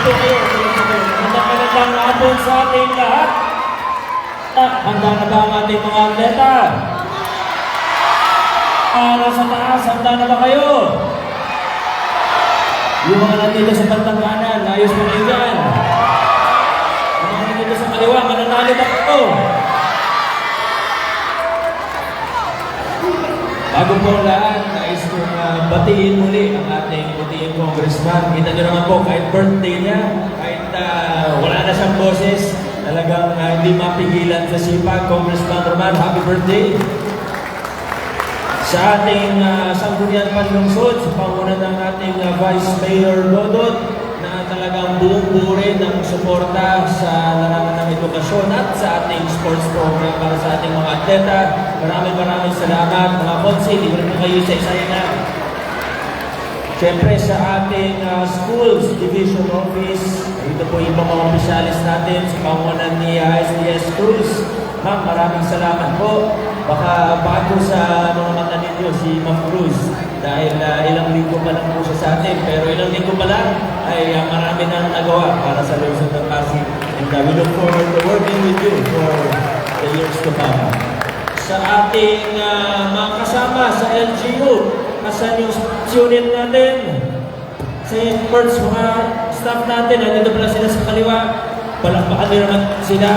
po kayo. Magandang hapon sa ating lahat. Handa na ba ang ating mga atleta? Nasa taas, handa na ba kayo? Yung mga nandito sa bandang kanan, ayos mo kayo dyan. Yung mga nandito sa kaliwa, mananalit ako. Bago po lahat, nais kong batiin muli ang ating puting congressman. Kita nyo naman po, kahit birthday niya, kahit wala na siyang boses, talagang hindi mapigilan sa sipag. Congressman Roman, happy birthday! Sa ating sanggunian panlungsod, sa pangunan ng ating Vice Mayor Dodot, na talagang buong-buo rin ng suporta sa larangan ng edukasyon at sa ating sports program para sa ating mga atleta. Maraming salamat mga konsil, libre po kayo sa isa na. Siyempre sa ating schools division office, ito po yung mga opisyalis natin sa pangunan ni SDS Cruz. Ma'am, maraming salamat po. Baka bago sa mga mata ninyo si Ma'am Cruz dahil ilang linggo pa lang po siya sa atin, pero ilang linggo pa lang ay marami nang nagawa para sa lungsod ng Pasig, and we look forward to working with you for the years to come. Sa ating mga kasama sa LGU, asan yung unit natin? Sa first mga staff natin, nandito pala sila sa kaliwa, palakpakan nyo naman sila.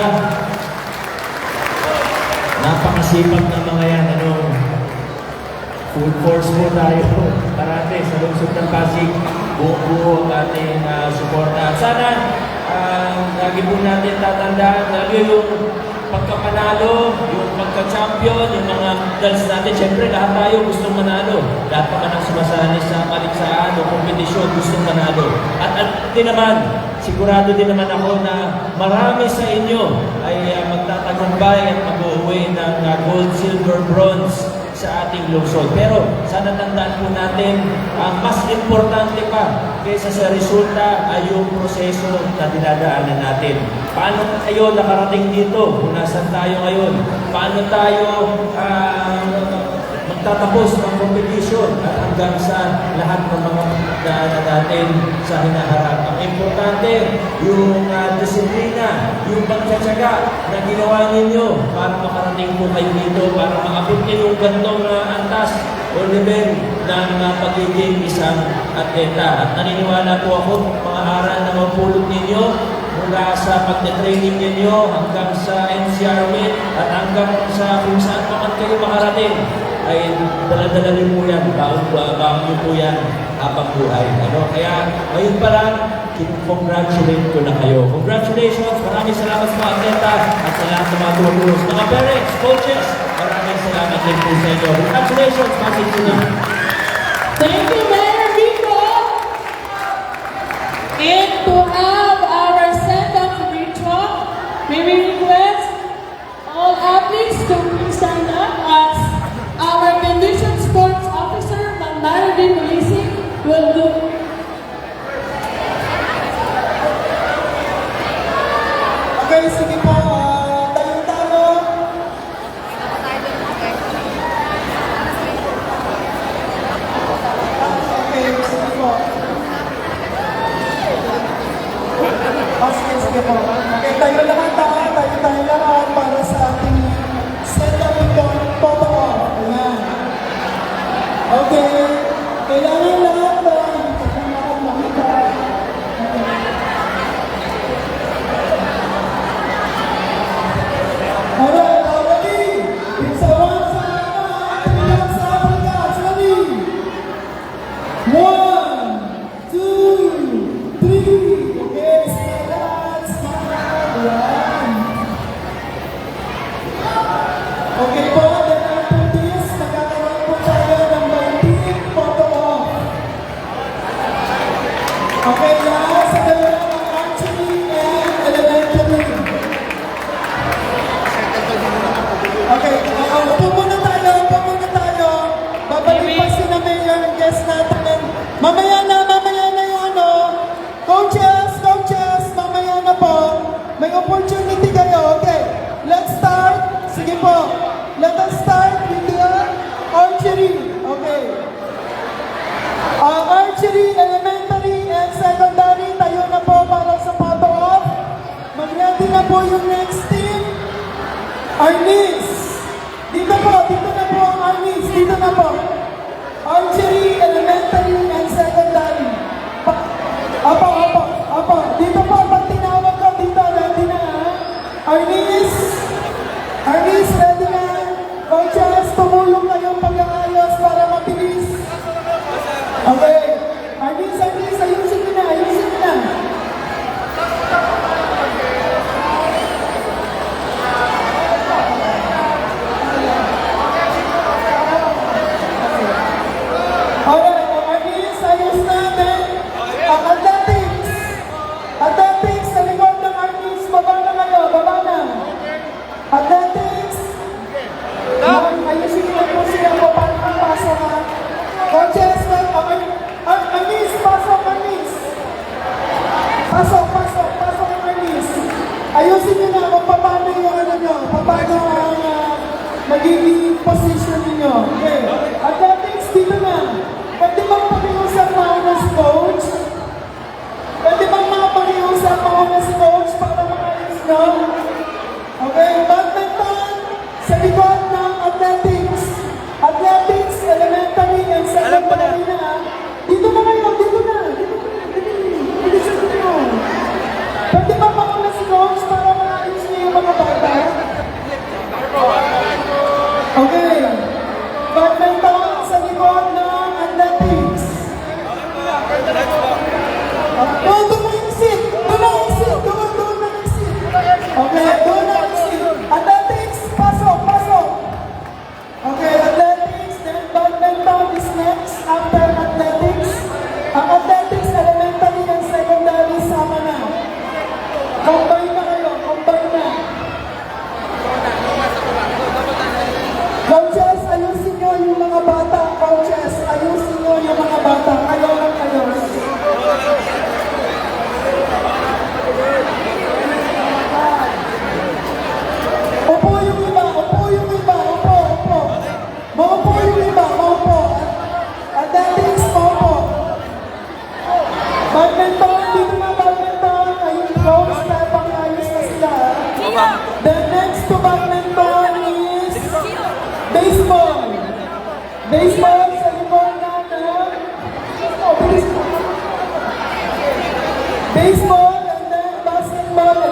Napakasipag ng mga yan, full force po tayo parate sa lungsod ng Pasig, buo-buo ang ating suporta. Sana lagi po natin tatandaan, lalo yung pagkapanalo, yung pagka-champion, yung mga medals natin. Siyempre, lahat tayo gustong manalo. Lahat naman ang sumasali sa paliksaan o kompetisyon gustong manalo. At din naman, sigurado din naman ako na marami sa inyo ay magtatagumpay at mag-uwi ng gold, silver, bronze sa ating lungsod. Pero sana tandaan po natin, ang mas importante pa kaysa sa resulta ay yung proseso na dinadaanan natin. Paano tayo nakarating dito? Kung nasan tayo ngayon? Paano tayo magtatapos ng competition at hanggang sa lahat ng mga daanan natin sa hinaharap? Ang importante, yung disiplina, yung pagtsatsaga na ginawa ninyo para makarating po kayo dito, para maabot niyo yung gantong antas o level ng pagiging isang atleta. At naniniwala po ako, mga aral na mapulot ninyo mula sa pagte-training ninyo hanggang sa NCR meet at hanggang sa kung saan naman kayo makarating, ay dala-dala rin po yan, baon nyo po yan habang buhay. Kaya ngayon pa lang, congratulate ko na kayo. Congratulations, maraming salamat sa mga atleta at sa lahat ng mga tumutulong. Mga parents, coaches, maraming salamat din po sa inyo. Congratulations, Pasig City. Thank you, Mayor Rico. And to have our send-off ritual, may we request all athletes to please stand up as our condition sports officer, Ma'am Marilyn Melisi, will do. Okay, sige po. Tayo-tayo. Okay, sige po. Sige po. Okay, tayo lahat tayo lahat para sa ating set-up photo. Ayan. Okay. Kailangan lahat ba? Alright, ready? It's a one side, ready? 1, 2, 3. Okay, smile. Okay po, then after this, magkakaroon po tayo ng team photo off. Okay, lahat sa dalawa ng archery and elementary. Okay, upo muna tayo. Babalik pa si na Mayor ang guest natin. Mamaya na yung coaches, mamaya na po. May opportunity kayo. Okay, let's start. Sige po, let us start with the archery. Okay. Archery, elementary, and second yung next team. Arnis. Dito na po ang Arnis. Dito na po. Archery, elementary, and secondary. Apo. Dito po, pag tinawag ko dito, ready na ha? Arnis, ready na. Coaches, tumulong kayong pag-aayos para mabilis. Okay. Arnis, ayusin nyo na. Alright, Arnis, ayos natin. Ang athletics, sa likod ng Arnis, baba na kayo, baba na. Athletics, ayusin nyo po siya po para magpasok ha. Coaches, Arnis, pasok Arnis. Pasok Arnis. Ayusin nyo na kung paano yung ano nyo, paano ang magiging position ninyo. Okay, athletics, dito na. Pwede bang pakiusap mauna si coach? Para maayos nyo? Okay, badminton sa likod ng athletics. Athletics, elementary, and secondary na. Dito na kayo, dito na. Bilisan nyo. Pwede bang mauna si coach para maayos nyo yung mga bata? Okay, badminton sa likod ng athletics. Doon na yung seat. Doon na yung seat. Okay, doon na yung seat. Athletics, pasok. Okay, athletics, then badminton is next after athletics. Ang athletics, elementary and secondary, sama na. Combine na kayo, combine na. Coaches, ayusin nyo yung mga bata. Coaches, ayusin nyo yung mga bata. Kayo lang kayo. Upo yung iba. Maupo yung iba. Athletics, maupo. Badminton, dito na badminton. Ayun, coach, tapang ayos na sila. The next to badminton is baseball. Baseball,